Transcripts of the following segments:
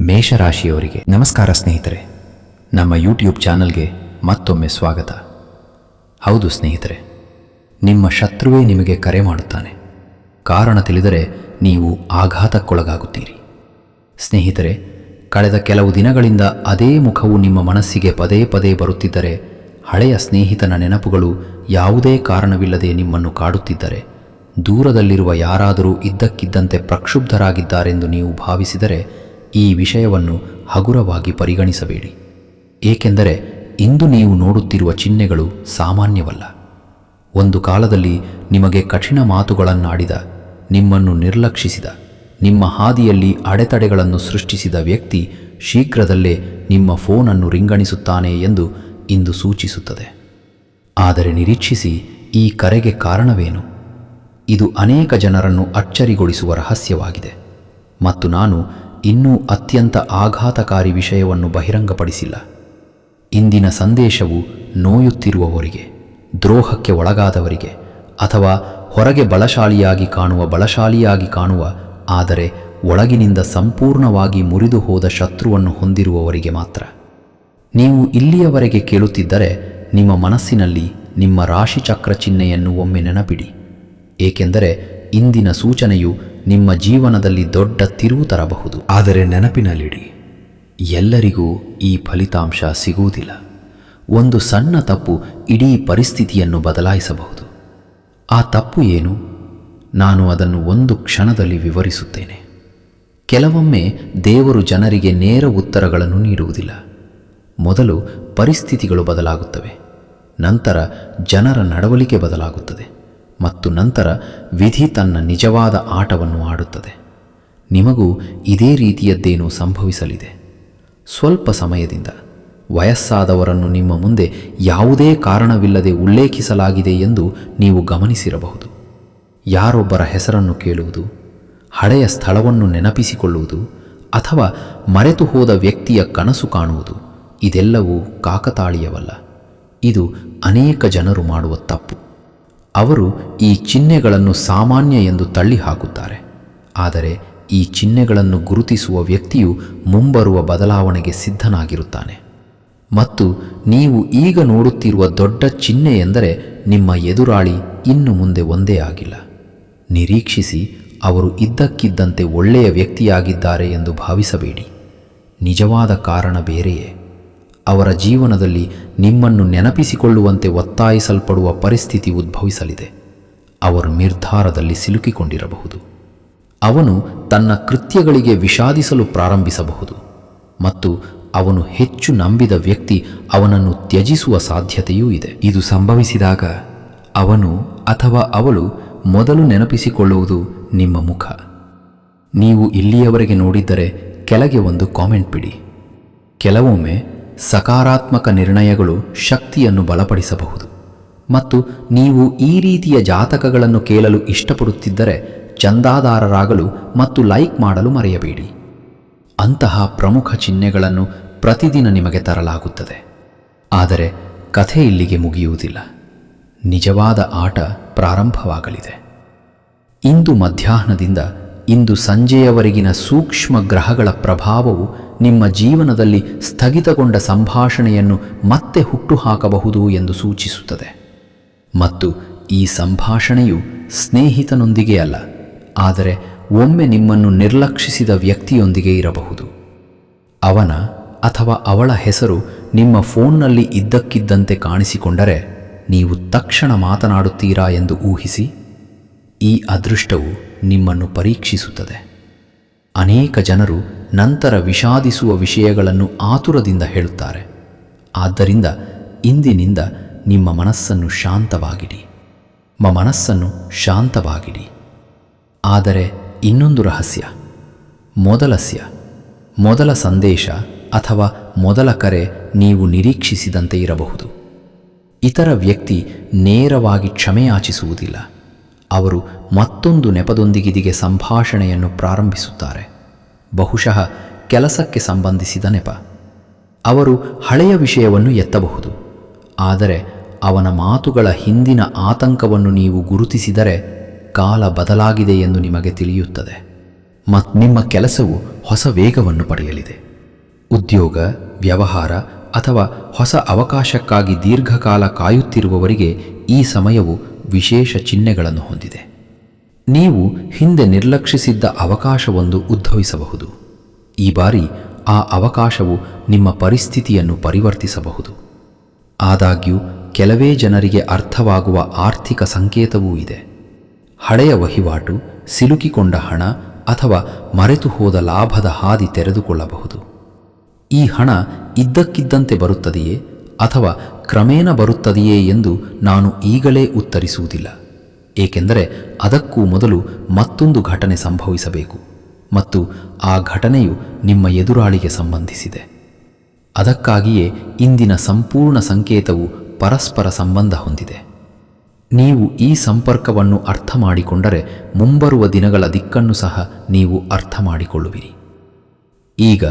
ಮೇಷರಾಶಿಯವರಿಗೆ ನಮಸ್ಕಾರ ಸ್ನೇಹಿತರೆ. ನಮ್ಮ ಯೂಟ್ಯೂಬ್ ಚಾನಲ್ಗೆ ಮತ್ತೊಮ್ಮೆ ಸ್ವಾಗತ. ಹೌದು ಸ್ನೇಹಿತರೆ, ನಿಮ್ಮ ಶತ್ರುವೇ ನಿಮಗೆ ಕರೆ ಮಾಡುತ್ತಾನೆ. ಕಾರಣ ತಿಳಿದರೆ ನೀವು ಆಘಾತಕ್ಕೊಳಗಾಗುತ್ತೀರಿ. ಸ್ನೇಹಿತರೆ, ಕಳೆದ ಕೆಲವು ದಿನಗಳಿಂದ ಅದೇ ಮುಖವು ನಿಮ್ಮ ಮನಸ್ಸಿಗೆ ಪದೇ ಪದೇ ಬರುತ್ತಿದ್ದರೆ, ಹಳೆಯ ಸ್ನೇಹಿತನ ನೆನಪುಗಳು ಯಾವುದೇ ಕಾರಣವಿಲ್ಲದೆ ನಿಮ್ಮನ್ನು ಕಾಡುತ್ತಿದ್ದರೆ, ದೂರದಲ್ಲಿರುವ ಯಾರಾದರೂ ಇದ್ದಕ್ಕಿದ್ದಂತೆ ಪ್ರಕ್ಷುಬ್ಧರಾಗಿದ್ದಾರೆಂದು ನೀವು ಭಾವಿಸಿದರೆ ಈ ವಿಷಯವನ್ನು ಹಗುರವಾಗಿ ಪರಿಗಣಿಸಬೇಡಿ. ಏಕೆಂದರೆ ಇಂದು ನೀವು ನೋಡುತ್ತಿರುವ ಚಿಹ್ನೆಗಳು ಸಾಮಾನ್ಯವಲ್ಲ. ಒಂದು ಕಾಲದಲ್ಲಿ ನಿಮಗೆ ಕಠಿಣ ಮಾತುಗಳನ್ನಾಡಿದ, ನಿಮ್ಮನ್ನು ನಿರ್ಲಕ್ಷಿಸಿದ, ನಿಮ್ಮ ಹಾದಿಯಲ್ಲಿ ಅಡೆತಡೆಗಳನ್ನು ಸೃಷ್ಟಿಸಿದ ವ್ಯಕ್ತಿ ಶೀಘ್ರದಲ್ಲೇ ನಿಮ್ಮ ಫೋನನ್ನು ರಿಂಗಣಿಸುತ್ತಾನೆ ಎಂದು ಇಂದು ಸೂಚಿಸುತ್ತದೆ. ಆದರೆ ನಿರೀಕ್ಷಿಸಿ, ಈ ಕರೆಗೆ ಕಾರಣವೇನು? ಇದು ಅನೇಕ ಜನರನ್ನು ಅಚ್ಚರಿಗೊಳಿಸುವ ರಹಸ್ಯವಾಗಿದೆ ಮತ್ತು ನಾನು ಇನ್ನೂ ಅತ್ಯಂತ ಆಘಾತಕಾರಿ ವಿಷಯವನ್ನು ಬಹಿರಂಗಪಡಿಸಿಲ್ಲ. ಇಂದಿನ ಸಂದೇಶವು ನೋಯುತ್ತಿರುವವರಿಗೆ, ದ್ರೋಹಕ್ಕೆ ಒಳಗಾದವರಿಗೆ, ಅಥವಾ ಹೊರಗೆ ಬಲಶಾಲಿಯಾಗಿ ಕಾಣುವ ಆದರೆ ಒಳಗಿನಿಂದ ಸಂಪೂರ್ಣವಾಗಿ ಮುರಿದು ಹೋದ ಶತ್ರುವನ್ನು ಹೊಂದಿರುವವರಿಗೆ ಮಾತ್ರ. ನೀವು ಇಲ್ಲಿಯವರೆಗೆ ಕೇಳುತ್ತಿದ್ದರೆ ನಿಮ್ಮ ಮನಸ್ಸಿನಲ್ಲಿ ನಿಮ್ಮ ರಾಶಿಚಕ್ರ ಚಿಹ್ನೆಯನ್ನು ಒಮ್ಮೆ ನೆನಪಿಡಿ. ಏಕೆಂದರೆ ಇಂದಿನ ಸೂಚನೆಯು ನಿಮ್ಮ ಜೀವನದಲ್ಲಿ ದೊಡ್ಡ ತಿರುವು ತರಬಹುದು. ಆದರೆ ನೆನಪಿನಲ್ಲಿಡಿ, ಎಲ್ಲರಿಗೂ ಈ ಫಲಿತಾಂಶ ಸಿಗುವುದಿಲ್ಲ. ಒಂದು ಸಣ್ಣ ತಪ್ಪು ಇಡೀ ಪರಿಸ್ಥಿತಿಯನ್ನು ಬದಲಾಯಿಸಬಹುದು. ಆ ತಪ್ಪು ಏನು? ನಾನು ಅದನ್ನು ಒಂದು ಕ್ಷಣದಲ್ಲಿ ವಿವರಿಸುತ್ತೇನೆ. ಕೆಲವೊಮ್ಮೆ ದೇವರು ಜನರಿಗೆ ನೇರ ಉತ್ತರಗಳನ್ನು ನೀಡುವುದಿಲ್ಲ. ಮೊದಲು ಪರಿಸ್ಥಿತಿಗಳು ಬದಲಾಗುತ್ತವೆ, ನಂತರ ಜನರ ನಡವಳಿಕೆ ಬದಲಾಗುತ್ತದೆ ಮತ್ತು ನಂತರ ವಿಧಿ ತನ್ನ ನಿಜವಾದ ಆಟವನ್ನು ಆಡುತ್ತದೆ. ನಿಮಗೂ ಇದೇ ರೀತಿಯದ್ದೇನೂ ಸಂಭವಿಸಲಿದೆ. ಸ್ವಲ್ಪ ಸಮಯದಿಂದ ವಯಸ್ಸಾದವರನ್ನು ನಿಮ್ಮ ಮುಂದೆ ಯಾವುದೇ ಕಾರಣವಿಲ್ಲದೆ ಉಲ್ಲೇಖಿಸಲಾಗಿದೆ ಎಂದು ನೀವು ಗಮನಿಸಿರಬಹುದು. ಯಾರೊಬ್ಬರ ಹೆಸರನ್ನು ಕೇಳುವುದು, ಹಳೆಯ ಸ್ಥಳವನ್ನು ನೆನಪಿಸಿಕೊಳ್ಳುವುದು ಅಥವಾ ಮರೆತು ಹೋದ ವ್ಯಕ್ತಿಯ ಕನಸು ಕಾಣುವುದು, ಇದೆಲ್ಲವೂ ಕಾಕತಾಳೀಯವಲ್ಲ. ಇದು ಅನೇಕ ಜನರು ಮಾಡುವ ತಪ್ಪು. ಅವರು ಈ ಚಿಹ್ನೆಗಳನ್ನು ಸಾಮಾನ್ಯ ಎಂದು ತಳ್ಳಿ ಹಾಕುತ್ತಾರೆ. ಆದರೆ ಈ ಚಿಹ್ನೆಗಳನ್ನು ಗುರುತಿಸುವ ವ್ಯಕ್ತಿಯು ಮುಂಬರುವ ಬದಲಾವಣೆಗೆ ಸಿದ್ಧನಾಗಿರುತ್ತಾನೆ. ಮತ್ತು ನೀವು ಈಗ ನೋಡುತ್ತಿರುವ ದೊಡ್ಡ ಚಿಹ್ನೆ ಎಂದರೆ ನಿಮ್ಮ ಎದುರಾಳಿ ಇನ್ನು ಮುಂದೆ ಒಂದೇ ಆಗಿಲ್ಲ. ನಿರೀಕ್ಷಿಸಿ, ಅವರು ಇದ್ದಕ್ಕಿದ್ದಂತೆ ಒಳ್ಳೆಯ ವ್ಯಕ್ತಿಯಾಗಿದ್ದಾರೆ ಎಂದು ಭಾವಿಸಬೇಡಿ. ನಿಜವಾದ ಕಾರಣ ಬೇರೆಯೇ. ಅವರ ಜೀವನದಲ್ಲಿ ನಿಮ್ಮನ್ನು ನೆನಪಿಸಿಕೊಳ್ಳುವಂತೆ ಒತ್ತಾಯಿಸಲ್ಪಡುವ ಪರಿಸ್ಥಿತಿ ಉದ್ಭವಿಸಲಿದೆ. ಅವರು ನಿರ್ಧಾರದಲ್ಲಿ ಸಿಲುಕಿಕೊಂಡಿರಬಹುದು. ಅವನು ತನ್ನ ಕೃತ್ಯಗಳಿಗೆ ವಿಷಾದಿಸಲು ಪ್ರಾರಂಭಿಸಬಹುದು ಮತ್ತು ಅವನು ಹೆಚ್ಚು ನಂಬಿದ ವ್ಯಕ್ತಿ ಅವನನ್ನು ತ್ಯಜಿಸುವ ಸಾಧ್ಯತೆಯೂ ಇದೆ. ಇದು ಸಂಭವಿಸಿದಾಗ ಅವನು ಅಥವಾ ಅವಳು ಮೊದಲು ನೆನಪಿಸಿಕೊಳ್ಳುವುದು ನಿಮ್ಮ ಮುಖ. ನೀವು ಇಲ್ಲಿಯವರೆಗೆ ನೋಡಿದ್ದರೆ ಕೆಳಗೆ ಒಂದು ಕಾಮೆಂಟ್ ಬಿಡಿ. ಕೆಲವೊಮ್ಮೆ ಸಕಾರಾತ್ಮಕ ನಿರ್ಣಯಗಳು ಶಕ್ತಿಯನ್ನು ಬಲಪಡಿಸಬಹುದು ಮತ್ತು ನೀವು ಈ ರೀತಿಯ ಜಾತಕಗಳನ್ನು ಕೇಳಲು ಇಷ್ಟಪಡುತ್ತಿದ್ದರೆ ಚಂದಾದಾರರಾಗಲು ಮತ್ತು ಲೈಕ್ ಮಾಡಲು ಮರೆಯಬೇಡಿ. ಅಂತಹ ಪ್ರಮುಖ ಚಿಹ್ನೆಗಳನ್ನು ಪ್ರತಿದಿನ ನಿಮಗೆ ತರಲಾಗುತ್ತದೆ. ಆದರೆ ಕಥೆ ಇಲ್ಲಿಗೆ ಮುಗಿಯುವುದಿಲ್ಲ. ನಿಜವಾದ ಆಟ ಪ್ರಾರಂಭವಾಗಲಿದೆ. ಇಂದು ಮಧ್ಯಾಹ್ನದಿಂದ ಇಂದು ಸಂಜೆಯವರೆಗಿನ ಸೂಕ್ಷ್ಮ ಗ್ರಹಗಳ ಪ್ರಭಾವವು ನಿಮ್ಮ ಜೀವನದಲ್ಲಿ ಸ್ಥಗಿತಗೊಂಡ ಸಂಭಾಷಣೆಯನ್ನು ಮತ್ತೆ ಹುಟ್ಟುಹಾಕಬಹುದು ಎಂದು ಸೂಚಿಸುತ್ತದೆ. ಮತ್ತು ಈ ಸಂಭಾಷಣೆಯು ಸ್ನೇಹಿತನೊಂದಿಗೆ ಅಲ್ಲ, ಆದರೆ ಒಮ್ಮೆ ನಿಮ್ಮನ್ನು ನಿರ್ಲಕ್ಷಿಸಿದ ವ್ಯಕ್ತಿಯೊಂದಿಗೆ ಇರಬಹುದು. ಅವನ ಅಥವಾ ಅವಳ ಹೆಸರು ನಿಮ್ಮ ಫೋನ್ನಲ್ಲಿ ಇದ್ದಕ್ಕಿದ್ದಂತೆ ಕಾಣಿಸಿಕೊಂಡರೆ ನೀವು ತಕ್ಷಣ ಮಾತನಾಡುತ್ತೀರಾ ಎಂದು ಊಹಿಸಿ. ಈ ಅದೃಷ್ಟವು ನಿಮ್ಮನ್ನು ಪರೀಕ್ಷಿಸುತ್ತದೆ. ಅನೇಕ ಜನರು ನಂತರ ವಿಷಾದಿಸುವ ವಿಷಯಗಳನ್ನು ಆತುರದಿಂದ ಹೇಳುತ್ತಾರೆ. ಆದ್ದರಿಂದ ಇಂದಿನಿಂದ ನಿಮ್ಮ ಮನಸ್ಸನ್ನು ಶಾಂತವಾಗಿಡಿ. ಆದರೆ ಇನ್ನೊಂದು ರಹಸ್ಯ, ಮೊದಲ ಸಂದೇಶ ಅಥವಾ ಮೊದಲ ಕರೆ ನೀವು ನಿರೀಕ್ಷಿಸಿದಂತೆ ಇರಬಹುದು. ಇತರ ವ್ಯಕ್ತಿ ನೇರವಾಗಿ ಕ್ಷಮೆಯಾಚಿಸುವುದಿಲ್ಲ. ಅವರು ಮತ್ತೊಂದು ನೆಪದೊಂದಿಗೆ ಸಂಭಾಷಣೆಯನ್ನು ಪ್ರಾರಂಭಿಸುತ್ತಾರೆ. ಬಹುಶಃ ಕೆಲಸಕ್ಕೆ ಸಂಬಂಧಿಸಿದ ನೆಪ. ಅವರು ಹಳೆಯ ವಿಷಯವನ್ನು ಎತ್ತಬಹುದು, ಆದರೆ ಅವನ ಮಾತುಗಳ ಹಿಂದಿನ ಆತಂಕವನ್ನು ನೀವು ಗುರುತಿಸಿದರೆ ಕಾಲ ಬದಲಾಗಿದೆ ಎಂದು ನಿಮಗೆ ತಿಳಿಯುತ್ತದೆ. ಮತ್ತು ನಿಮ್ಮ ಕೆಲಸವು ಹೊಸ ವೇಗವನ್ನು ಪಡೆಯಲಿದೆ. ಉದ್ಯೋಗ, ವ್ಯವಹಾರ ಅಥವಾ ಹೊಸ ಅವಕಾಶಕ್ಕಾಗಿ ದೀರ್ಘಕಾಲ ಕಾಯುತ್ತಿರುವವರಿಗೆ ಈ ಸಮಯವು ವಿಶೇಷ ಚಿಹ್ನೆಗಳನ್ನು ಹೊಂದಿದೆ. ನೀವು ಹಿಂದೆ ನಿರ್ಲಕ್ಷಿಸಿದ್ದ ಅವಕಾಶವೊಂದು ಉದ್ಭವಿಸಬಹುದು. ಈ ಬಾರಿ ಆ ಅವಕಾಶವು ನಿಮ್ಮ ಪರಿಸ್ಥಿತಿಯನ್ನು ಪರಿವರ್ತಿಸಬಹುದು. ಆದಾಗ್ಯೂ ಕೆಲವೇ ಜನರಿಗೆ ಅರ್ಥವಾಗುವ ಆರ್ಥಿಕ ಸಂಕೇತವೂ ಇದೆ. ಹಳೆಯ ವಹಿವಾಟು, ಸಿಲುಕಿಕೊಂಡ ಹಣ ಅಥವಾ ಮರೆತು ಹೋದ ಲಾಭದ ಹಾದಿ ತೆರೆದುಕೊಳ್ಳಬಹುದು. ಈ ಹಣ ಇದ್ದಕ್ಕಿದ್ದಂತೆ ಬರುತ್ತದೆಯೇ ಅಥವಾ ಕ್ರಮೇಣ ಬರುತ್ತದೆಯೇ ಎಂದು ನಾನು ಈಗಲೇ ಉತ್ತರಿಸುವುದಿಲ್ಲ, ಏಕೆಂದರೆ ಅದಕ್ಕೂ ಮೊದಲು ಮತ್ತೊಂದು ಘಟನೆ ಸಂಭವಿಸಬೇಕು ಮತ್ತು ಆ ಘಟನೆಯು ನಿಮ್ಮ ಎದುರಾಳಿಗೆ ಸಂಬಂಧಿಸಿದೆ. ಅದಕ್ಕಾಗಿಯೇ ಇಂದಿನ ಸಂಪೂರ್ಣ ಸಂಕೇತವು ಪರಸ್ಪರ ಸಂಬಂಧ ಹೊಂದಿದೆ. ನೀವು ಈ ಸಂಪರ್ಕವನ್ನು ಅರ್ಥ ಮಾಡಿಕೊಂಡರೆ ಮುಂಬರುವ ದಿನಗಳ ದಿಕ್ಕನ್ನು ಸಹ ನೀವು ಅರ್ಥ ಮಾಡಿಕೊಳ್ಳುವಿರಿ. ಈಗ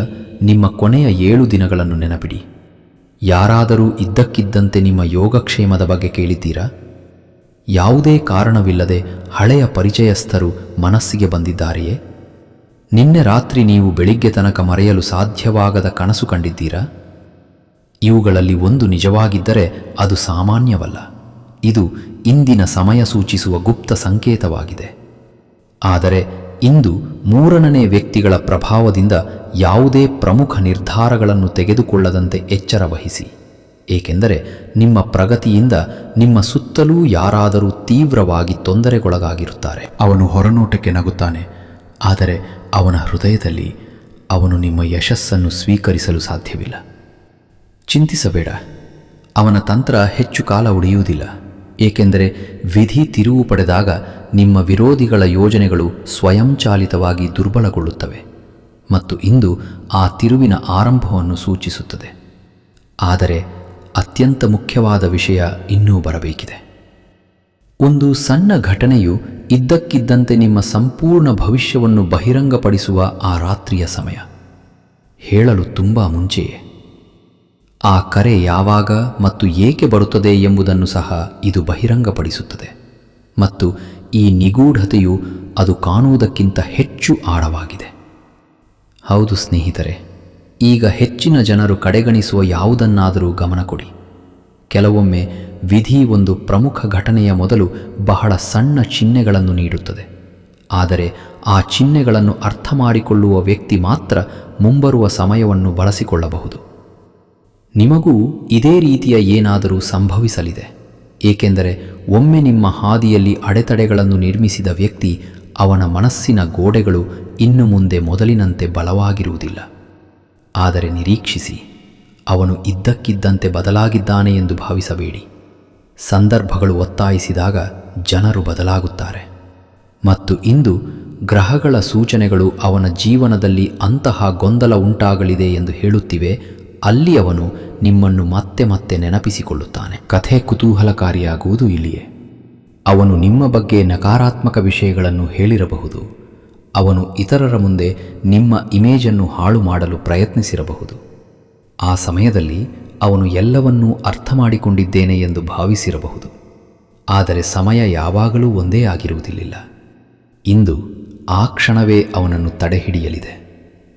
ನಿಮ್ಮ ಕೊನೆಯ 7 ದಿನಗಳನ್ನು ನೆನಪಿಡಿ. ಯಾರಾದರೂ ಇದ್ದಕ್ಕಿದ್ದಂತೆ ನಿಮ್ಮ ಯೋಗಕ್ಷೇಮದ ಬಗ್ಗೆ ಕೇಳಿದ್ದೀರಾ? ಯಾವುದೇ ಕಾರಣವಿಲ್ಲದೆ ಹಳೆಯ ಪರಿಚಯಸ್ಥರು ಮನಸ್ಸಿಗೆ ಬಂದಿದ್ದಾರೆಯೇ? ನಿನ್ನೆ ರಾತ್ರಿ ನೀವು ಬೆಳಿಗ್ಗೆ ತನಕ ಮರೆಯಲು ಸಾಧ್ಯವಾಗದ ಕನಸು ಕಂಡಿದ್ದೀರಾ? ಇವುಗಳಲ್ಲಿ ಒಂದು ನಿಜವಾಗಿದ್ದರೆ ಅದು ಸಾಮಾನ್ಯವಲ್ಲ. ಇದು ಇಂದಿನ ಸಮಯ ಸೂಚಿಸುವ ಗುಪ್ತ ಸಂಕೇತವಾಗಿದೆ. ಆದರೆ ಇಂದು 3ನೇ ವ್ಯಕ್ತಿಗಳ ಪ್ರಭಾವದಿಂದ ಯಾವುದೇ ಪ್ರಮುಖ ನಿರ್ಧಾರಗಳನ್ನು ತೆಗೆದುಕೊಳ್ಳದಂತೆ ಎಚ್ಚರ ವಹಿಸಿ, ಏಕೆಂದರೆ ನಿಮ್ಮ ಪ್ರಗತಿಯಿಂದ ನಿಮ್ಮ ಸುತ್ತಲೂ ಯಾರಾದರೂ ತೀವ್ರವಾಗಿ ತೊಂದರೆಗೊಳಗಾಗಿರುತ್ತಾರೆ. ಅವನು ಹೊರನೋಟಕ್ಕೆ ನಗುತ್ತಾನೆ, ಆದರೆ ಅವನ ಹೃದಯದಲ್ಲಿ ಅವನು ನಿಮ್ಮ ಯಶಸ್ಸನ್ನು ಸ್ವೀಕರಿಸಲು ಸಾಧ್ಯವಿಲ್ಲ. ಚಿಂತಿಸಬೇಡ, ಅವನ ತಂತ್ರ ಹೆಚ್ಚು ಕಾಲ ಉಳಿಯುವುದಿಲ್ಲ, ಏಕೆಂದರೆ ವಿಧಿ ತಿರುವು ಪಡೆದಾಗ ನಿಮ್ಮ ವಿರೋಧಿಗಳ ಯೋಜನೆಗಳು ಸ್ವಯಂಚಾಲಿತವಾಗಿ ದುರ್ಬಲಗೊಳ್ಳುತ್ತವೆ ಮತ್ತು ಇಂದು ಆ ತಿರುವಿನ ಆರಂಭವನ್ನು ಸೂಚಿಸುತ್ತದೆ. ಆದರೆ ಅತ್ಯಂತ ಮುಖ್ಯವಾದ ವಿಷಯ ಇನ್ನೂ ಬರಬೇಕಿದೆ. ಒಂದು ಸಣ್ಣ ಘಟನೆಯು ಇದ್ದಕ್ಕಿದ್ದಂತೆ ನಿಮ್ಮ ಸಂಪೂರ್ಣ ಭವಿಷ್ಯವನ್ನು ಬಹಿರಂಗಪಡಿಸುವ ಆ ರಾತ್ರಿಯ ಸಮಯ ಹೇಳಲು ತುಂಬ ಮುಂಚೆಯೇ. ಆ ಕರೆ ಯಾವಾಗ ಮತ್ತು ಏಕೆ ಬರುತ್ತದೆ ಎಂಬುದನ್ನು ಸಹ ಇದು ಬಹಿರಂಗಪಡಿಸುತ್ತದೆ ಮತ್ತು ಈ ನಿಗೂಢತೆಯು ಅದು ಕಾಣುವುದಕ್ಕಿಂತ ಹೆಚ್ಚು ಆಳವಾಗಿದೆ. ಹೌದು ಸ್ನೇಹಿತರೆ, ಈಗ ಹೆಚ್ಚಿನ ಜನರು ಕಡೆಗಣಿಸುವ ಯಾವುದನ್ನಾದರೂ ಗಮನ ಕೊಡಿ. ಕೆಲವೊಮ್ಮೆ ವಿಧಿ ಒಂದು ಪ್ರಮುಖ ಘಟನೆಯ ಮೊದಲು ಬಹಳ ಸಣ್ಣ ಚಿಹ್ನೆಗಳನ್ನು ನೀಡುತ್ತದೆ. ಆದರೆ ಆ ಚಿಹ್ನೆಗಳನ್ನು ಅರ್ಥ ಮಾಡಿಕೊಳ್ಳುವ ವ್ಯಕ್ತಿ ಮಾತ್ರ ಮುಂಬರುವ ಸಮಯವನ್ನು ಬಳಸಿಕೊಳ್ಳಬಹುದು. ನಿಮಗೂ ಇದೇ ರೀತಿಯ ಏನಾದರೂ ಸಂಭವಿಸಲಿದೆ, ಏಕೆಂದರೆ ಒಮ್ಮೆ ನಿಮ್ಮ ಹಾದಿಯಲ್ಲಿ ಅಡೆತಡೆಗಳನ್ನು ನಿರ್ಮಿಸಿದ ವ್ಯಕ್ತಿ ಅವನ ಮನಸ್ಸಿನ ಗೋಡೆಗಳು ಇನ್ನು ಮುಂದೆ ಮೊದಲಿನಂತೆ ಬಲವಾಗಿರುವುದಿಲ್ಲ. ಆದರೆ ನಿರೀಕ್ಷಿಸಿ, ಅವನು ಇದ್ದಕ್ಕಿದ್ದಂತೆ ಬದಲಾಗಿದ್ದಾನೆ ಎಂದು ಭಾವಿಸಬೇಡಿ. ಸಂದರ್ಭಗಳು ಒತ್ತಾಯಿಸಿದಾಗ ಜನರು ಬದಲಾಗುತ್ತಾರೆ ಮತ್ತು ಇಂದು ಗ್ರಹಗಳ ಸೂಚನೆಗಳು ಅವನ ಜೀವನದಲ್ಲಿ ಅಂತಹ ಗೊಂದಲ ಉಂಟಾಗಲಿದೆ ಎಂದು ಹೇಳುತ್ತಿವೆ. ಅಲ್ಲಿ ಅವನು ನಿಮ್ಮನ್ನು ಮತ್ತೆ ಮತ್ತೆ ನೆನಪಿಸಿಕೊಳ್ಳುತ್ತಾನೆ. ಕಥೆ ಕುತೂಹಲಕಾರಿಯಾಗುವುದು ಇಲ್ಲಿಯೇ. ಅವನು ನಿಮ್ಮ ಬಗ್ಗೆ ನಕಾರಾತ್ಮಕ ವಿಷಯಗಳನ್ನು ಹೇಳಿರಬಹುದು. ಅವನು ಇತರರ ಮುಂದೆ ನಿಮ್ಮ ಇಮೇಜನ್ನು ಹಾಳು ಮಾಡಲು ಪ್ರಯತ್ನಿಸಿರಬಹುದು. ಆ ಸಮಯದಲ್ಲಿ ಅವನು ಎಲ್ಲವನ್ನೂ ಅರ್ಥ ಮಾಡಿಕೊಂಡಿದ್ದೇನೆ ಎಂದು ಭಾವಿಸಿರಬಹುದು. ಆದರೆ ಸಮಯ ಯಾವಾಗಲೂ ಒಂದೇ ಆಗಿರುವುದಿಲ್ಲ. ಇಂದು ಆ ಕ್ಷಣವೇ ಅವನನ್ನು ತಡೆಹಿಡಿಯಲಿದೆ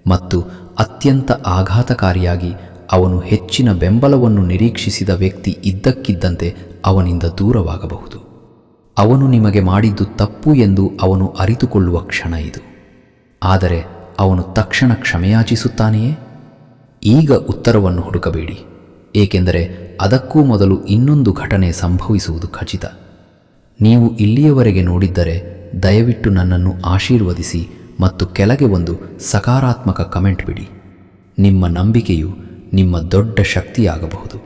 ಮತ್ತು ಅತ್ಯಂತ ಆಘಾತಕಾರಿಯಾಗಿ ಅವನು ಹೆಚ್ಚಿನ ಬೆಂಬಲವನ್ನು ನಿರೀಕ್ಷಿಸಿದ ವ್ಯಕ್ತಿ ಇದ್ದಕ್ಕಿದ್ದಂತೆ ಅವನಿಂದ ದೂರವಾಗಬಹುದು. ಅವನು ನಿಮಗೆ ಮಾಡಿದ್ದು ತಪ್ಪು ಎಂದು ಅವನು ಅರಿತುಕೊಳ್ಳುವ ಕ್ಷಣ ಇದು. ಆದರೆ ಅವನು ತಕ್ಷಣ ಕ್ಷಮೆಯಾಚಿಸುತ್ತಾನೆಯೇ? ಈಗ ಉತ್ತರವನ್ನು ಹುಡುಕಬೇಡಿ, ಏಕೆಂದರೆ ಅದಕ್ಕೂ ಮೊದಲು ಇನ್ನೊಂದು ಘಟನೆ ಸಂಭವಿಸುವುದು ಖಚಿತ. ನೀವು ಇಲ್ಲಿಯವರೆಗೆ ನೋಡಿದ್ದರೆ ದಯವಿಟ್ಟು ನನ್ನನ್ನು ಆಶೀರ್ವದಿಸಿ ಮತ್ತು ಕೆಳಗೆ ಒಂದು ಸಕಾರಾತ್ಮಕ ಕಮೆಂಟ್ ಬಿಡಿ. ನಿಮ್ಮ ನಂಬಿಕೆಯು ನಿಮ್ಮ ದೊಡ್ಡ ಶಕ್ತಿಯಾಗಬಹುದು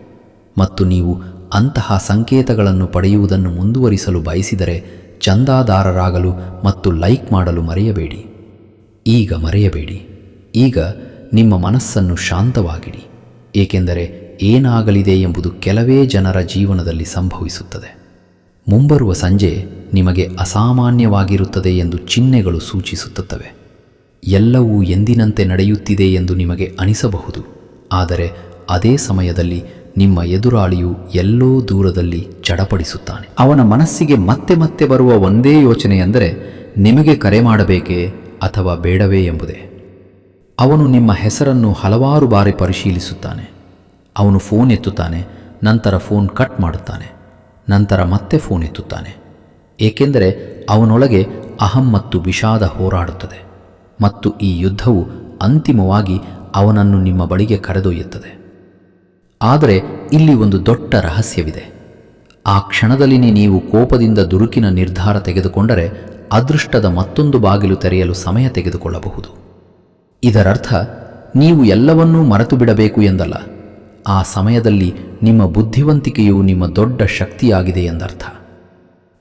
ಮತ್ತು ನೀವು ಅಂತಹ ಸಂಕೇತಗಳನ್ನು ಪಡೆಯುವುದನ್ನು ಮುಂದುವರಿಸಲು ಬಯಸಿದರೆ ಚಂದಾದಾರರಾಗಲು ಮತ್ತು ಲೈಕ್ ಮಾಡಲು ಮರೆಯಬೇಡಿ. ಈಗ ನಿಮ್ಮ ಮನಸ್ಸನ್ನು ಶಾಂತವಾಗಿಡಿ, ಏಕೆಂದರೆ ಏನಾಗಲಿದೆ ಎಂಬುದು ಕೆಲವೇ ಜನರ ಜೀವನದಲ್ಲಿ ಸಂಭವಿಸುತ್ತದೆ. ಮುಂಬರುವ ಸಂಜೆ ನಿಮಗೆ ಅಸಾಮಾನ್ಯವಾಗಿರುತ್ತದೆ ಎಂದು ಚಿಹ್ನೆಗಳು ಸೂಚಿಸುತ್ತವೆ. ಎಲ್ಲವೂ ಎಂದಿನಂತೆ ನಡೆಯುತ್ತಿದೆ ಎಂದು ನಿಮಗೆ ಅನಿಸಬಹುದು, ಆದರೆ ಅದೇ ಸಮಯದಲ್ಲಿ ನಿಮ್ಮ ಎದುರಾಳಿಯು ಎಲ್ಲೋ ದೂರದಲ್ಲಿ ಚಡಪಡಿಸುತ್ತಾನೆ. ಅವನ ಮನಸ್ಸಿಗೆ ಮತ್ತೆ ಮತ್ತೆ ಬರುವ ಒಂದೇ ಯೋಚನೆ ಎಂದರೆ, ನಿಮಗೆ ಕರೆ ಮಾಡಬೇಕೇ ಅಥವಾ ಬೇಡವೇ ಎಂಬುದೇ. ಅವನು ನಿಮ್ಮ ಹೆಸರನ್ನು ಹಲವಾರು ಬಾರಿ ಪರಿಶೀಲಿಸುತ್ತಾನೆ. ಅವನು ಫೋನ್ ಎತ್ತುತ್ತಾನೆ, ನಂತರ ಫೋನ್ ಕಟ್ ಮಾಡುತ್ತಾನೆ, ನಂತರ ಮತ್ತೆ ಫೋನ್ ಎತ್ತುತ್ತಾನೆ. ಏಕೆಂದರೆ ಅವನೊಳಗೆ ಅಹಂ ಮತ್ತು ವಿಷಾದ ಹೋರಾಡುತ್ತದೆ ಮತ್ತು ಈ ಯುದ್ಧವು ಅಂತಿಮವಾಗಿ ಅವನನ್ನು ನಿಮ್ಮ ಬಳಿಗೆ ಕರೆದೊಯ್ಯುತ್ತದೆ. ಆದರೆ ಇಲ್ಲಿ ಒಂದು ದೊಡ್ಡ ರಹಸ್ಯವಿದೆ. ಆ ಕ್ಷಣದಲ್ಲಿ ನೀವು ಕೋಪದಿಂದ ದುಡುಕಿನ ನಿರ್ಧಾರ ತೆಗೆದುಕೊಂಡರೆ ಅದೃಷ್ಟದ ಮತ್ತೊಂದು ಬಾಗಿಲು ತೆರೆಯಲು ಸಮಯ ತೆಗೆದುಕೊಳ್ಳಬಹುದು. ಇದರರ್ಥ ನೀವು ಎಲ್ಲವನ್ನೂ ಮರೆತು ಬಿಡಬೇಕು ಎಂದಲ್ಲ. ಆ ಸಮಯದಲ್ಲಿ ನಿಮ್ಮ ಬುದ್ಧಿವಂತಿಕೆಯು ನಿಮ್ಮ ದೊಡ್ಡ ಶಕ್ತಿಯಾಗಿದೆ ಎಂದರ್ಥ.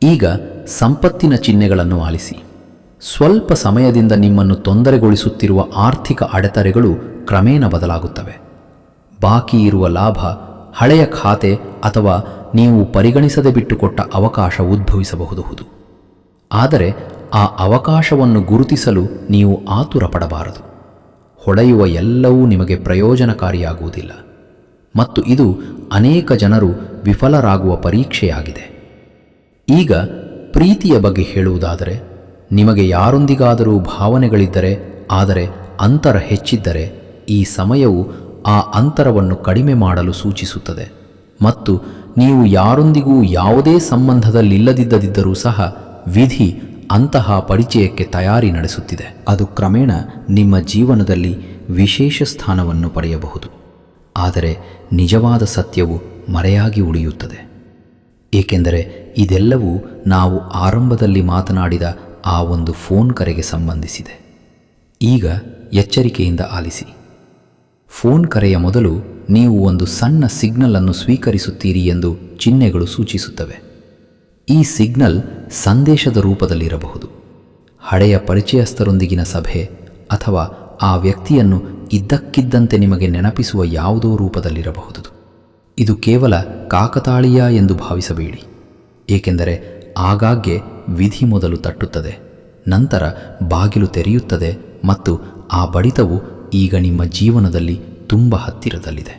ಈಗ ಸಂಪತ್ತಿನ ಚಿಹ್ನೆಗಳನ್ನು ಆಲಿಸಿ. ಸ್ವಲ್ಪ ಸಮಯದಿಂದ ನಿಮ್ಮನ್ನು ತೊಂದರೆಗೊಳಿಸುತ್ತಿರುವ ಆರ್ಥಿಕ ಅಡೆತಡೆಗಳು ಕ್ರಮೇಣ ಬದಲಾಗುತ್ತವೆ. ಬಾಕಿ ಇರುವ ಲಾಭ, ಹಳೆಯ ಖಾತೆ ಅಥವಾ ನೀವು ಪರಿಗಣಿಸದೆ ಬಿಟ್ಟುಕೊಟ್ಟ ಅವಕಾಶ ಉದ್ಭವಿಸಬಹುದು. ಆದರೆ ಆ ಅವಕಾಶವನ್ನು ಗುರುತಿಸಲು ನೀವು ಆತುರ ಪಡಬಾರದು. ಹೊಳೆಯುವ ಎಲ್ಲವೂ ನಿಮಗೆ ಪ್ರಯೋಜನಕಾರಿಯಾಗುವುದಿಲ್ಲ ಮತ್ತು ಇದು ಅನೇಕ ಜನರು ವಿಫಲರಾಗುವ ಪರೀಕ್ಷೆಯಾಗಿದೆ. ಈಗ ಪ್ರೀತಿಯ ಬಗ್ಗೆ ಹೇಳುವುದಾದರೆ, ನಿಮಗೆ ಯಾರೊಂದಿಗಾದರೂ ಭಾವನೆಗಳಿದ್ದರೆ, ಆದರೆ ಅಂತರ ಹೆಚ್ಚಿದ್ದರೆ, ಈ ಸಮಯವು ಆ ಅಂತರವನ್ನು ಕಡಿಮೆ ಮಾಡಲು ಸೂಚಿಸುತ್ತದೆ ಮತ್ತು ನೀವು ಯಾರೊಂದಿಗೂ ಯಾವುದೇ ಸಂಬಂಧದಲ್ಲಿಲ್ಲದಿದ್ದರೂ ಸಹ ವಿಧಿ ಅಂತಹ ಪರಿಚಯಕ್ಕೆ ತಯಾರಿ ನಡೆಸುತ್ತಿದೆ. ಅದು ಕ್ರಮೇಣ ನಿಮ್ಮ ಜೀವನದಲ್ಲಿ ವಿಶೇಷ ಸ್ಥಾನವನ್ನು ಪಡೆಯಬಹುದು. ಆದರೆ ನಿಜವಾದ ಸತ್ಯವು ಮರೆಯಾಗಿ ಉಳಿಯುತ್ತದೆ. ಏಕೆಂದರೆ ಇದೆಲ್ಲವೂ ನಾವು ಆರಂಭದಲ್ಲಿ ಮಾತನಾಡಿದ ಆ ಒಂದು ಫೋನ್ ಕರೆಗೆ ಸಂಬಂಧಿಸಿದೆ. ಈಗ ಎಚ್ಚರಿಕೆಯಿಂದ ಆಲಿಸಿ. ಫೋನ್ ಕರೆಯ ಮೊದಲು ನೀವು ಒಂದು ಸಣ್ಣ ಸಿಗ್ನಲ್ ಅನ್ನು ಸ್ವೀಕರಿಸುತ್ತೀರಿ ಎಂದು ಚಿಹ್ನೆಗಳು ಸೂಚಿಸುತ್ತವೆ. ಈ ಸಿಗ್ನಲ್ ಸಂದೇಶದ ರೂಪದಲ್ಲಿರಬಹುದು, ಹಳೆಯ ಪರಿಚಯಸ್ಥರೊಂದಿಗಿನ ಸಭೆ, ಅಥವಾ ಆ ವ್ಯಕ್ತಿಯನ್ನು ಇದ್ದಕ್ಕಿದ್ದಂತೆ ನಿಮಗೆ ನೆನಪಿಸುವ ಯಾವುದೋ ರೂಪದಲ್ಲಿರಬಹುದು. ಇದು ಕೇವಲ ಕಾಕತಾಳೀಯ ಎಂದು ಭಾವಿಸಬೇಡಿ, ಏಕೆಂದರೆ ಆಗಾಗ್ಗೆ ವಿಧಿ ಮೊದಲು ತಟ್ಟುತ್ತದೆ, ನಂತರ ಬಾಗಿಲು ತೆರೆಯುತ್ತದೆ ಮತ್ತು ಆ ಬಡಿತವು ಈಗ ನಿಮ್ಮ ಜೀವನದಲ್ಲಿ ತುಂಬ ಹತ್ತಿರದಲ್ಲಿದೆ.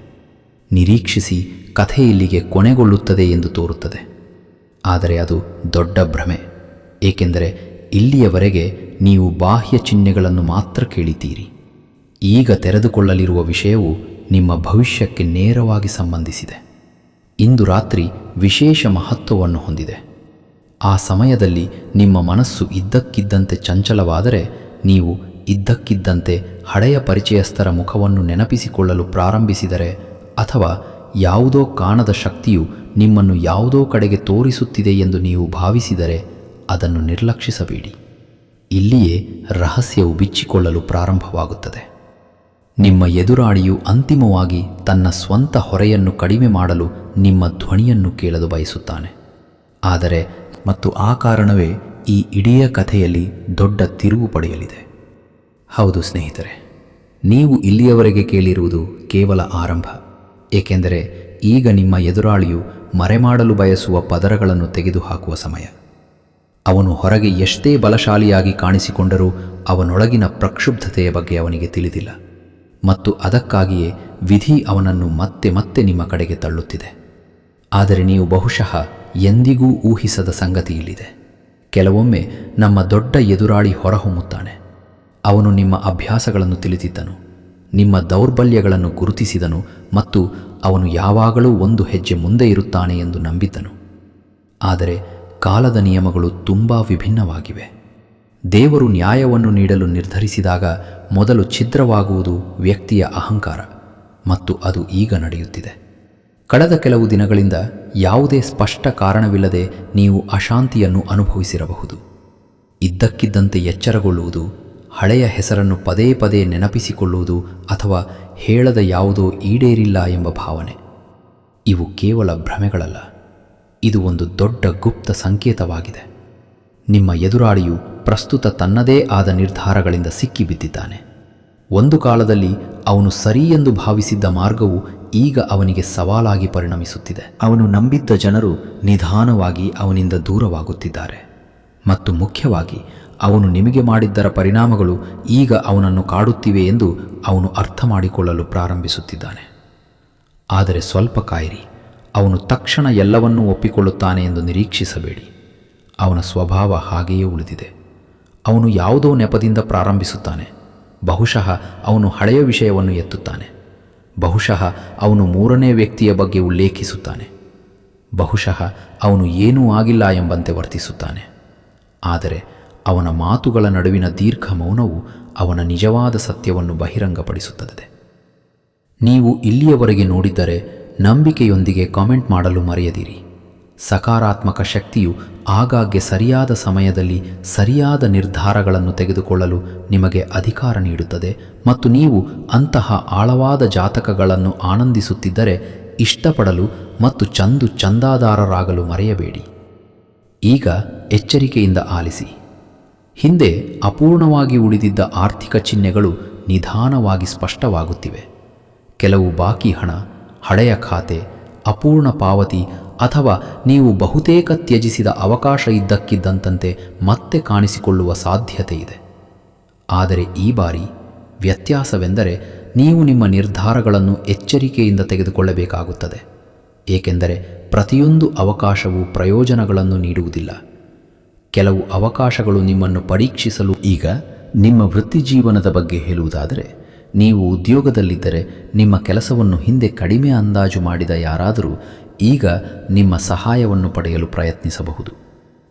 ನಿರೀಕ್ಷಿಸಿ, ಕಥೆ ಇಲ್ಲಿಗೆ ಕೊನೆಗೊಳ್ಳುತ್ತದೆ ಎಂದು ತೋರುತ್ತದೆ. ಆದರೆ ಅದು ದೊಡ್ಡ ಭ್ರಮೆ, ಏಕೆಂದರೆ ಇಲ್ಲಿಯವರೆಗೆ ನೀವು ಬಾಹ್ಯ ಚಿಹ್ನೆಗಳನ್ನು ಮಾತ್ರ ಕೇಳಿದ್ದೀರಿ. ಈಗ ತೆರೆದುಕೊಳ್ಳಲಿರುವ ವಿಷಯವು ನಿಮ್ಮ ಭವಿಷ್ಯಕ್ಕೆ ನೇರವಾಗಿ ಸಂಬಂಧಿಸಿದೆ. ಇಂದು ರಾತ್ರಿ ವಿಶೇಷ ಮಹತ್ವವನ್ನು ಹೊಂದಿದೆ. ಆ ಸಮಯದಲ್ಲಿ ನಿಮ್ಮ ಮನಸ್ಸು ಇದ್ದಕ್ಕಿದ್ದಂತೆ ಚಂಚಲವಾದರೆ, ನೀವು ಇದ್ದಕ್ಕಿದ್ದಂತೆ ಹಳೆಯ ಪರಿಚಯಸ್ಥರ ಮುಖವನ್ನು ನೆನಪಿಸಿಕೊಳ್ಳಲು ಪ್ರಾರಂಭಿಸಿದರೆ, ಅಥವಾ ಯಾವುದೋ ಕಾಣದ ಶಕ್ತಿಯು ನಿಮ್ಮನ್ನು ಯಾವುದೋ ಕಡೆಗೆ ತೋರಿಸುತ್ತಿದೆ ಎಂದು ನೀವು ಭಾವಿಸಿದರೆ, ಅದನ್ನು ನಿರ್ಲಕ್ಷಿಸಬೇಡಿ. ಇಲ್ಲಿಯೇ ರಹಸ್ಯವು ಬಿಚ್ಚಿಕೊಳ್ಳಲು ಪ್ರಾರಂಭವಾಗುತ್ತದೆ. ನಿಮ್ಮ ಎದುರಾಳಿಯು ಅಂತಿಮವಾಗಿ ತನ್ನ ಸ್ವಂತ ಹೊರೆಯನ್ನು ಕಡಿಮೆ ಮಾಡಲು ನಿಮ್ಮ ಧ್ವನಿಯನ್ನು ಕೇಳಲು ಬಯಸುತ್ತಾನೆ. ಆದರೆ ಮತ್ತು ಆ ಕಾರಣವೇ ಈ ಇಡೀ ಕಥೆಯಲ್ಲಿ ದೊಡ್ಡ ತಿರುವು ಪಡೆಯಲಿದೆ. ಹೌದು ಸ್ನೇಹಿತರೆ, ನೀವು ಇಲ್ಲಿಯವರೆಗೆ ಕೇಳಿರುವುದು ಕೇವಲ ಆರಂಭ. ಏಕೆಂದರೆ ಈಗ ನಿಮ್ಮ ಎದುರಾಳಿಯು ಮರೆಮಾಡಲು ಬಯಸುವ ಪದರಗಳನ್ನು ತೆಗೆದುಹಾಕುವ ಸಮಯ. ಅವನು ಹೊರಗೆ ಎಷ್ಟೇ ಬಲಶಾಲಿಯಾಗಿ ಕಾಣಿಸಿಕೊಂಡರೂ ಅವನೊಳಗಿನ ಪ್ರಕ್ಷುಬ್ಧತೆಯ ಬಗ್ಗೆ ಅವನಿಗೆ ತಿಳಿದಿಲ್ಲ ಮತ್ತು ಅದಕ್ಕಾಗಿಯೇ ವಿಧಿ ಅವನನ್ನು ಮತ್ತೆ ಮತ್ತೆ ನಿಮ್ಮ ಕಡೆಗೆ ತಳ್ಳುತ್ತಿದೆ. ಆದರೆ ನೀವು ಬಹುಶಃ ಎಂದಿಗೂ ಊಹಿಸದ ಸಂಗತಿ ಇಲ್ಲಿದೆ. ಕೆಲವೊಮ್ಮೆ ನಮ್ಮ ದೊಡ್ಡ ಎದುರಾಳಿ ಹೊರಹೊಮ್ಮುತ್ತಾನೆ. ಅವನು ನಿಮ್ಮ ಅಭ್ಯಾಸಗಳನ್ನು ತಿಳಿದಿದ್ದನು, ನಿಮ್ಮ ದೌರ್ಬಲ್ಯಗಳನ್ನು ಗುರುತಿಸಿದನು ಮತ್ತು ಅವನು ಯಾವಾಗಲೂ ಒಂದು ಹೆಜ್ಜೆ ಮುಂದೆ ಇರುತ್ತಾನೆ ಎಂದು ನಂಬಿದ್ದನು. ಆದರೆ ಕಾಲದ ನಿಯಮಗಳು ತುಂಬ ವಿಭಿನ್ನವಾಗಿವೆ. ದೇವರು ನ್ಯಾಯವನ್ನು ನೀಡಲು ನಿರ್ಧರಿಸಿದಾಗ ಮೊದಲು ಛಿದ್ರವಾಗುವುದು ವ್ಯಕ್ತಿಯ ಅಹಂಕಾರ, ಮತ್ತು ಅದು ಈಗ ನಡೆಯುತ್ತಿದೆ. ಕಳೆದ ಕೆಲವು ದಿನಗಳಿಂದ ಯಾವುದೇ ಸ್ಪಷ್ಟ ಕಾರಣವಿಲ್ಲದೆ ನೀವು ಅಶಾಂತಿಯನ್ನು ಅನುಭವಿಸಿರಬಹುದು. ಇದ್ದಕ್ಕಿದ್ದಂತೆ ಎಚ್ಚರಗೊಳ್ಳುವುದು, ಹಳೆಯ ಹೆಸರನ್ನು ಪದೇ ಪದೇ ನೆನಪಿಸಿಕೊಳ್ಳುವುದು ಅಥವಾ ಹೇಳದ ಯಾವುದೋ ಈಡೇರಿಲ್ಲ ಎಂಬ ಭಾವನೆ. ಇವು ಕೇವಲ ಭ್ರಮೆಗಳಲ್ಲ, ಇದು ಒಂದು ದೊಡ್ಡ ಗುಪ್ತ ಸಂಕೇತವಾಗಿದೆ. ನಿಮ್ಮ ಎದುರಾಳಿಯು ಪ್ರಸ್ತುತ ತನ್ನದೇ ಆದ ನಿರ್ಧಾರಗಳಿಂದ ಸಿಕ್ಕಿಬಿದ್ದಿದ್ದಾನೆ. ಒಂದು ಕಾಲದಲ್ಲಿ ಅವನು ಸರಿ ಎಂದು ಭಾವಿಸಿದ್ದ ಮಾರ್ಗವು ಈಗ ಅವನಿಗೆ ಸವಾಲಾಗಿ ಪರಿಣಮಿಸುತ್ತಿದೆ. ಅವನು ನಂಬಿದ್ದ ಜನರು ನಿಧಾನವಾಗಿ ಅವನಿಂದ ದೂರವಾಗುತ್ತಿದ್ದಾರೆ ಮತ್ತು ಮುಖ್ಯವಾಗಿ ಅವನು ನಿಮಗೆ ಮಾಡಿದ್ದರ ಪರಿಣಾಮಗಳು ಈಗ ಅವನನ್ನು ಕಾಡುತ್ತಿವೆ ಎಂದು ಅವನು ಅರ್ಥ ಮಾಡಿಕೊಳ್ಳಲು ಪ್ರಾರಂಭಿಸುತ್ತಿದ್ದಾನೆ. ಆದರೆ ಸ್ವಲ್ಪ ಕಾಯಿರಿ, ಅವನು ತಕ್ಷಣ ಎಲ್ಲವನ್ನೂ ಒಪ್ಪಿಕೊಳ್ಳುತ್ತಾನೆ ಎಂದು ನಿರೀಕ್ಷಿಸಬೇಡಿ. ಅವನ ಸ್ವಭಾವ ಹಾಗೆಯೇ ಉಳಿದಿದೆ. ಅವನು ಯಾವುದೋ ನೆಪದಿಂದ ಪ್ರಾರಂಭಿಸುತ್ತಾನೆ. ಬಹುಶಃ ಅವನು ಹಳೆಯ ವಿಷಯವನ್ನು ಎತ್ತುತ್ತಾನೆ. ಬಹುಶಃ ಅವನು ಮೂರನೇ ವ್ಯಕ್ತಿಯ ಬಗ್ಗೆ ಉಲ್ಲೇಖಿಸುತ್ತಾನೆ. ಬಹುಶಃ ಅವನು ಏನೂ ಆಗಿಲ್ಲ ಎಂಬಂತೆ ವರ್ತಿಸುತ್ತಾನೆ. ಆದರೆ ಅವನ ಮಾತುಗಳ ನಡುವಿನ ದೀರ್ಘ ಮೌನವು ಅವನ ನಿಜವಾದ ಸತ್ಯವನ್ನು ಬಹಿರಂಗಪಡಿಸುತ್ತದೆ. ನೀವು ಇಲ್ಲಿಯವರೆಗೆ ನೋಡಿದ್ದರೆ ನಂಬಿಕೆಯೊಂದಿಗೆ ಕಾಮೆಂಟ್ ಮಾಡಲು ಮರೆಯದಿರಿ. ಸಕಾರಾತ್ಮಕ ಶಕ್ತಿಯು ಆಗಾಗ್ಗೆ ಸರಿಯಾದ ಸಮಯದಲ್ಲಿ ಸರಿಯಾದ ನಿರ್ಧಾರಗಳನ್ನು ತೆಗೆದುಕೊಳ್ಳಲು ನಿಮಗೆ ಅಧಿಕಾರ ನೀಡುತ್ತದೆ ಮತ್ತು ನೀವು ಅಂತಹ ಆಳವಾದ ಜಾತಕಗಳನ್ನು ಆನಂದಿಸುತ್ತಿದ್ದರೆ ಇಷ್ಟಪಡಲು ಮತ್ತು ಚಂದಾದಾರರಾಗಲು ಮರೆಯಬೇಡಿ. ಈಗ ಎಚ್ಚರಿಕೆಯಿಂದ ಆಲಿಸಿ. ಹಿಂದೆ ಅಪೂರ್ಣವಾಗಿ ಉಳಿದಿದ್ದ ಆರ್ಥಿಕ ಚಿಹ್ನೆಗಳು ನಿಧಾನವಾಗಿ ಸ್ಪಷ್ಟವಾಗುತ್ತಿವೆ. ಕೆಲವು ಬಾಕಿ ಹಣ, ಹಳೆಯ ಖಾತೆ, ಅಪೂರ್ಣ ಪಾವತಿ ಅಥವಾ ನೀವು ಬಹುತೇಕ ತ್ಯಜಿಸಿದ ಅವಕಾಶ ಇದ್ದಕ್ಕಿದ್ದಂತೆ ಮತ್ತೆ ಕಾಣಿಸಿಕೊಳ್ಳುವ ಸಾಧ್ಯತೆ ಇದೆ. ಆದರೆ ಈ ಬಾರಿ ವ್ಯತ್ಯಾಸವೆಂದರೆ ನೀವು ನಿಮ್ಮ ನಿರ್ಧಾರಗಳನ್ನು ಎಚ್ಚರಿಕೆಯಿಂದ ತೆಗೆದುಕೊಳ್ಳಬೇಕಾಗುತ್ತದೆ. ಏಕೆಂದರೆ ಪ್ರತಿಯೊಂದು ಅವಕಾಶವೂ ಪ್ರಯೋಜನಗಳನ್ನು ನೀಡುವುದಿಲ್ಲ. ಕೆಲವು ಅವಕಾಶಗಳು ನಿಮ್ಮನ್ನು ಪರೀಕ್ಷಿಸಲು. ಈಗ ನಿಮ್ಮ ವೃತ್ತಿಜೀವನದ ಬಗ್ಗೆ ಹೇಳುವುದಾದರೆ, ನೀವು ಉದ್ಯೋಗದಲ್ಲಿದ್ದರೆ ನಿಮ್ಮ ಕೆಲಸವನ್ನು ಹಿಂದೆ ಕಡಿಮೆ ಅಂದಾಜು ಮಾಡಿದ ಯಾರಾದರೂ ಈಗ ನಿಮ್ಮ ಸಹಾಯವನ್ನು ಪಡೆಯಲು ಪ್ರಯತ್ನಿಸಬಹುದು.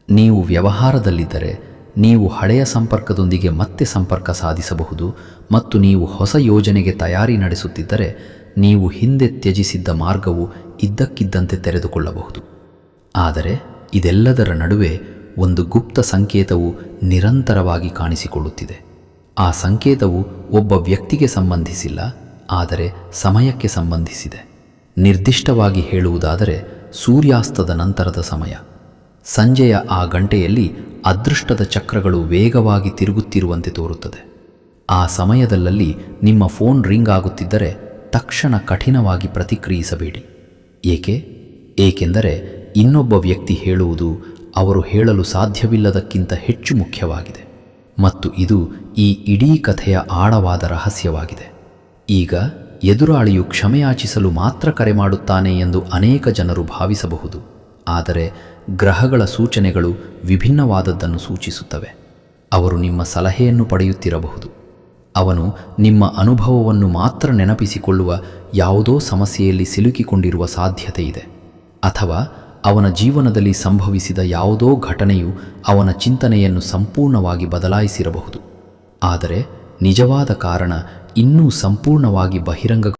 ನೀವು ವ್ಯವಹಾರದಲ್ಲಿದ್ದರೆ ನೀವು ಹಳೆಯ ಸಂಪರ್ಕದೊಂದಿಗೆ ಮತ್ತೆ ಸಂಪರ್ಕ ಸಾಧಿಸಬಹುದು ಮತ್ತು ನೀವು ಹೊಸ ಯೋಜನೆಗೆ ತಯಾರಿ ನಡೆಸುತ್ತಿದ್ದರೆ ನೀವು ಹಿಂದೆ ತ್ಯಜಿಸಿದ್ದ ಮಾರ್ಗವು ಇದ್ದಕ್ಕಿದ್ದಂತೆ ತೆರೆದುಕೊಳ್ಳಬಹುದು. ಆದರೆ ಇದೆಲ್ಲದರ ನಡುವೆ ಒಂದು ಗುಪ್ತ ಸಂಕೇತವು ನಿರಂತರವಾಗಿ ಕಾಣಿಸಿಕೊಳ್ಳುತ್ತಿದೆ. ಆ ಸಂಕೇತವು ಒಬ್ಬ ವ್ಯಕ್ತಿಗೆ ಸಂಬಂಧಿಸಿಲ್ಲ, ಆದರೆ ಸಮಯಕ್ಕೆ ಸಂಬಂಧಿಸಿದೆ. ನಿರ್ದಿಷ್ಟವಾಗಿ ಹೇಳುವುದಾದರೆ ಸೂರ್ಯಾಸ್ತದ ನಂತರದ ಸಮಯ. ಸಂಜೆಯ ಆ ಗಂಟೆಯಲ್ಲಿ ಅದೃಷ್ಟದ ಚಕ್ರಗಳು ವೇಗವಾಗಿ ತಿರುಗುತ್ತಿರುವಂತೆ ತೋರುತ್ತದೆ. ಆ ಸಮಯದಲ್ಲಿ ನಿಮ್ಮ ಫೋನ್ ರಿಂಗ್ ಆಗುತ್ತಿದ್ದರೆ ತಕ್ಷಣ ಕಠಿಣವಾಗಿ ಪ್ರತಿಕ್ರಿಯಿಸಬೇಡಿ. ಏಕೆಂದರೆ ಇನ್ನೊಬ್ಬ ವ್ಯಕ್ತಿ ಹೇಳುವುದು ಅವರು ಹೇಳಲು ಸಾಧ್ಯವಿಲ್ಲದಕ್ಕಿಂತ ಹೆಚ್ಚು ಮುಖ್ಯವಾಗಿದೆ ಮತ್ತು ಇದು ಈ ಇಡೀ ಕಥೆಯ ಆಳವಾದ ರಹಸ್ಯವಾಗಿದೆ. ಈಗ ಎದುರಾಳಿಯು ಕ್ಷಮೆಯಾಚಿಸಲು ಮಾತ್ರ ಕರೆ ಮಾಡುತ್ತಾನೆ ಎಂದು ಅನೇಕ ಜನರು ಭಾವಿಸಬಹುದು. ಆದರೆ ಗ್ರಹಗಳ ಸೂಚನೆಗಳು ವಿಭಿನ್ನವಾದದ್ದನ್ನು ಸೂಚಿಸುತ್ತವೆ. ಅವರು ನಿಮ್ಮ ಸಲಹೆಯನ್ನು ಪಡೆಯುತ್ತಿರಬಹುದು. ಅವನು ನಿಮ್ಮ ಅನುಭವವನ್ನು ಮಾತ್ರ ನೆನಪಿಸಿಕೊಳ್ಳುವ ಯಾವುದೋ ಸಮಸ್ಯೆಯಲ್ಲಿ ಸಿಲುಕಿಕೊಂಡಿರುವ ಸಾಧ್ಯತೆ ಇದೆ. ಅಥವಾ ಅವನ ಜೀವನದಲ್ಲಿ ಸಂಭವಿಸಿದ ಯಾವುದೋ ಘಟನೆಯು ಅವನ ಚಿಂತನೆಯನ್ನು ಸಂಪೂರ್ಣವಾಗಿ ಬದಲಾಯಿಸಿರಬಹುದು. ಆದರೆ ನಿಜವಾದ ಕಾರಣ ಇನ್ನೂ ಸಂಪೂರ್ಣವಾಗಿ ಬಹಿರಂಗ